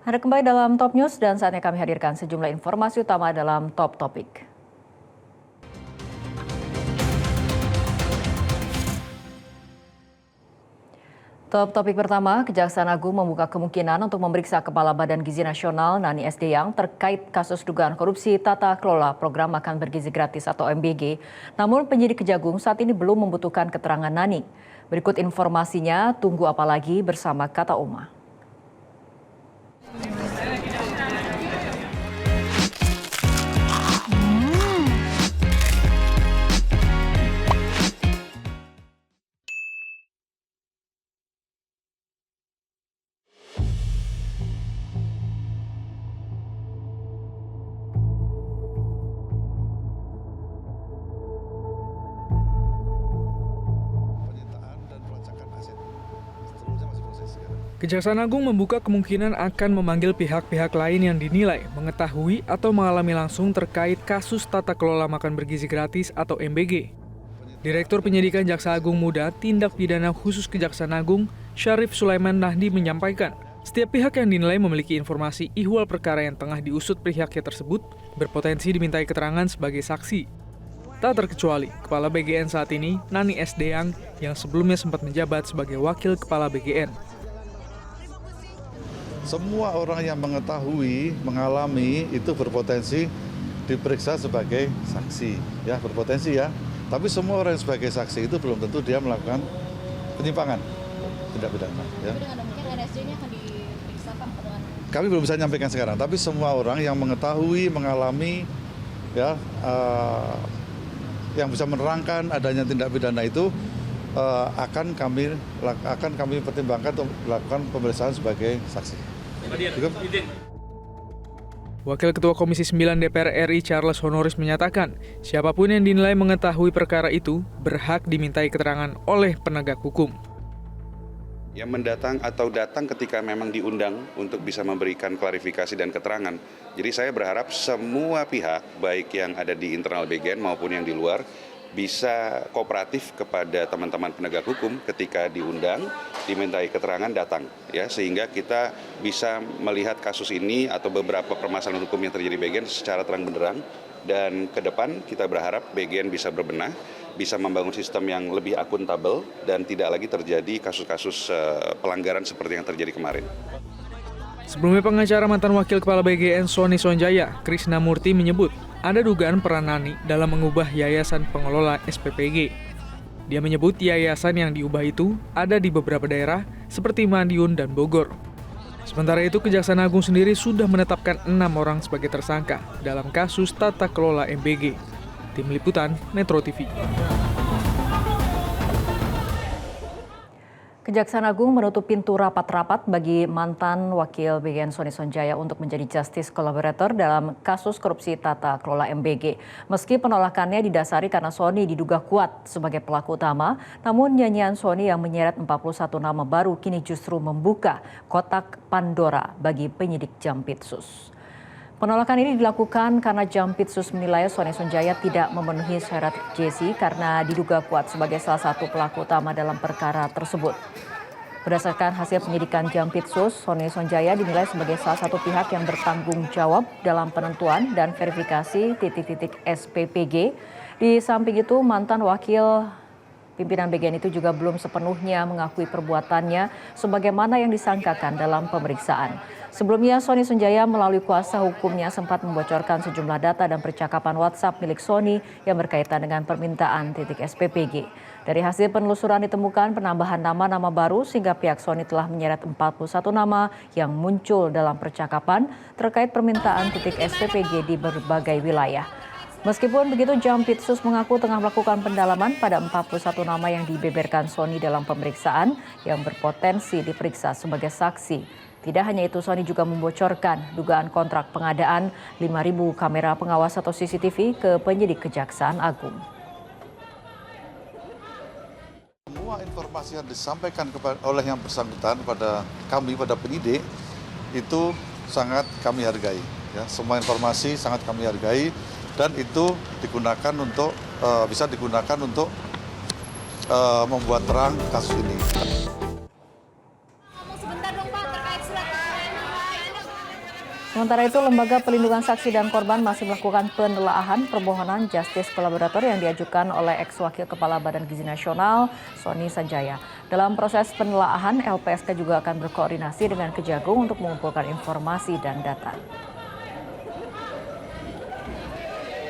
Anda kembali dalam Top News dan saatnya kami hadirkan sejumlah informasi utama dalam Top Topik. Top topik pertama, Kejaksaan Agung membuka kemungkinan untuk memeriksa Kepala Badan Gizi Nasional Nani SDyang terkait kasus dugaan korupsi tata kelola program makan bergizi gratis atau MBG. Namun penyidik Kejagung saat ini belum membutuhkan keterangan Nani. Berikut informasinya, tunggu apa lagi bersama Kata Uma. Kejaksaan Agung membuka kemungkinan akan memanggil pihak-pihak lain yang dinilai mengetahui atau mengalami langsung terkait kasus tata kelola makan bergizi gratis atau MBG. Direktur Penyidikan Jaksa Agung Muda Tindak Pidana Khusus Kejaksaan Agung, Syarif Sulaiman Nahdi menyampaikan, setiap pihak yang dinilai memiliki informasi ihwal perkara yang tengah diusut pihaknya tersebut berpotensi dimintai keterangan sebagai saksi. Tak terkecuali Kepala BGN saat ini, Nani SDyang, yang sebelumnya sempat menjabat sebagai Wakil Kepala BGN. Semua orang yang mengetahui, mengalami itu berpotensi diperiksa sebagai saksi, ya berpotensi ya. Tapi semua orang yang sebagai saksi itu belum tentu dia melakukan penyimpangan, tindak pidana. Ya. Mungkin NSJ-nya akan diperiksa Pak? Kami belum bisa menyampaikan sekarang, tapi semua orang yang mengetahui, mengalami, ya yang bisa menerangkan adanya tindak pidana itu akan kami pertimbangkan untuk melakukan pemeriksaan sebagai saksi. Wakil Ketua Komisi 9 DPR RI Charles Honoris menyatakan, siapapun yang dinilai mengetahui perkara itu berhak dimintai keterangan oleh penegak hukum. Yang mendatang atau datang ketika memang diundang untuk bisa memberikan klarifikasi dan keterangan. Jadi saya berharap semua pihak, baik yang ada di internal BGN maupun yang di luar, bisa kooperatif kepada teman-teman penegak hukum ketika diundang, dimintai keterangan datang, ya, sehingga kita bisa melihat kasus ini atau beberapa permasalahan hukum yang terjadi di BGN secara terang benderang, dan ke depan kita berharap BGN bisa berbenah, bisa membangun sistem yang lebih akuntabel dan tidak lagi terjadi kasus-kasus pelanggaran seperti yang terjadi kemarin. Sebelumnya pengacara mantan Wakil Kepala BGN Sony Sonjaya, Krishna Murti menyebut ada dugaan peran Nani dalam mengubah yayasan pengelola SPPG. Dia menyebut yayasan yang diubah itu ada di beberapa daerah seperti Madiun dan Bogor. Sementara itu Kejaksaan Agung sendiri sudah menetapkan 6 orang sebagai tersangka dalam kasus tata kelola MBG. Tim Liputan Metro TV. Kejaksaan Agung menutup pintu rapat-rapat bagi mantan Wakil BGN Sony Sonjaya untuk menjadi justice collaborator dalam kasus korupsi tata kelola MBG. Meski penolakannya didasari karena Sony diduga kuat sebagai pelaku utama, namun nyanyian Sony yang menyeret 41 nama baru kini justru membuka kotak Pandora bagi penyidik Jampitsus. Penolakan ini dilakukan karena Jampitsus menilai Sony Sonjaya tidak memenuhi syarat JC karena diduga kuat sebagai salah satu pelaku utama dalam perkara tersebut. Berdasarkan hasil penyidikan Jampitsus, Sony Sonjaya dinilai sebagai salah satu pihak yang bertanggung jawab dalam penentuan dan verifikasi titik-titik SPPG. Di samping itu, mantan wakil pimpinan BGN itu juga belum sepenuhnya mengakui perbuatannya sebagaimana yang disangkakan dalam pemeriksaan. Sebelumnya, Sony Sonjaya melalui kuasa hukumnya sempat membocorkan sejumlah data dan percakapan WhatsApp milik Sony yang berkaitan dengan permintaan titik SPPG. Dari hasil penelusuran ditemukan penambahan nama-nama baru sehingga pihak Sony telah menyeret 41 nama yang muncul dalam percakapan terkait permintaan titik SPPG di berbagai wilayah. Meskipun begitu, Jampitsus mengaku tengah melakukan pendalaman pada 41 nama yang dibeberkan Sony dalam pemeriksaan yang berpotensi diperiksa sebagai saksi. Tidak hanya itu, Sony juga membocorkan dugaan kontrak pengadaan 5.000 kamera pengawas atau CCTV ke penyidik Kejaksaan Agung. Semua informasi yang disampaikan oleh yang bersangkutan pada kami, pada penyidik, itu sangat kami hargai. Ya, semua informasi sangat kami hargai dan itu digunakan untuk bisa digunakan untuk membuat terang kasus ini. Sementara itu, Lembaga Pelindungan Saksi dan Korban masih melakukan penelaahan permohonan justice collaborator yang diajukan oleh ex-wakil Kepala Badan Gizi Nasional, Sony Sanjaya. Dalam proses penelaahan, LPSK juga akan berkoordinasi dengan Kejagung untuk mengumpulkan informasi dan data.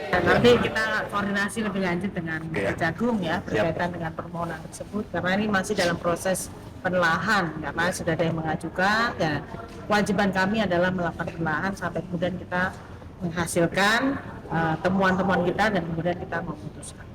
Nanti kita koordinasi lebih lanjut dengan Kejagung ya berkaitan dengan permohonan tersebut karena ini masih dalam proses penelaahan karena sudah ada yang mengajukan dan kewajiban kami adalah melakukan penelaahan sampai kemudian kita menghasilkan temuan-temuan kita dan kemudian kita memutuskan.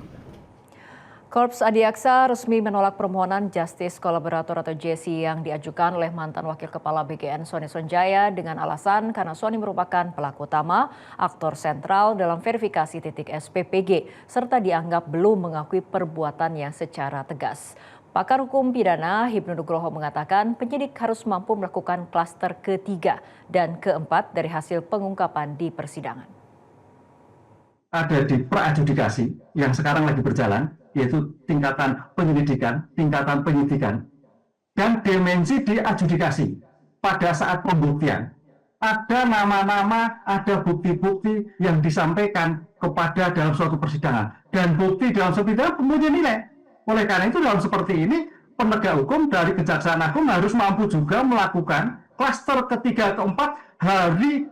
Korps Adiaksa resmi menolak permohonan Justice Collaborator atau JC yang diajukan oleh mantan Wakil Kepala BGN Sony Sonjaya dengan alasan karena Sony merupakan pelaku utama, aktor sentral dalam verifikasi titik SPPG, serta dianggap belum mengakui perbuatannya secara tegas. Pakar hukum pidana Hipnu Nugroho mengatakan penyidik harus mampu melakukan klaster ketiga dan keempat dari hasil pengungkapan di persidangan. Ada di pra-adjudikasi yang sekarang lagi berjalan, yaitu tingkatan penyelidikan, tingkatan penyidikan, dan dimensi di adjudikasi. Pada saat pembuktian, ada nama-nama, ada bukti-bukti yang disampaikan kepada dalam suatu persidangan. Dan bukti dalam suatu persidangan kemudian nilai. Oleh karena itu dalam seperti ini, penegak hukum dari Kejaksaan Agung harus mampu juga melakukan klaster ketiga keempat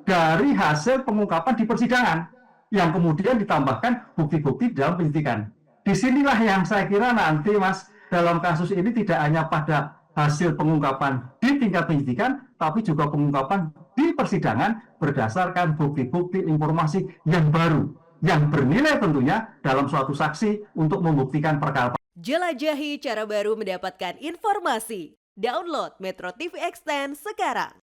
dari hasil pengungkapan di persidangan. Yang kemudian ditambahkan bukti-bukti dalam penyidikan. Disinilah yang saya kira nanti Mas, dalam kasus ini tidak hanya pada hasil pengungkapan di tingkat penyidikan, tapi juga pengungkapan di persidangan berdasarkan bukti-bukti informasi yang baru, yang bernilai tentunya dalam suatu saksi untuk membuktikan perkara. Jelajahi cara baru mendapatkan informasi. Download Metro TV Extend sekarang.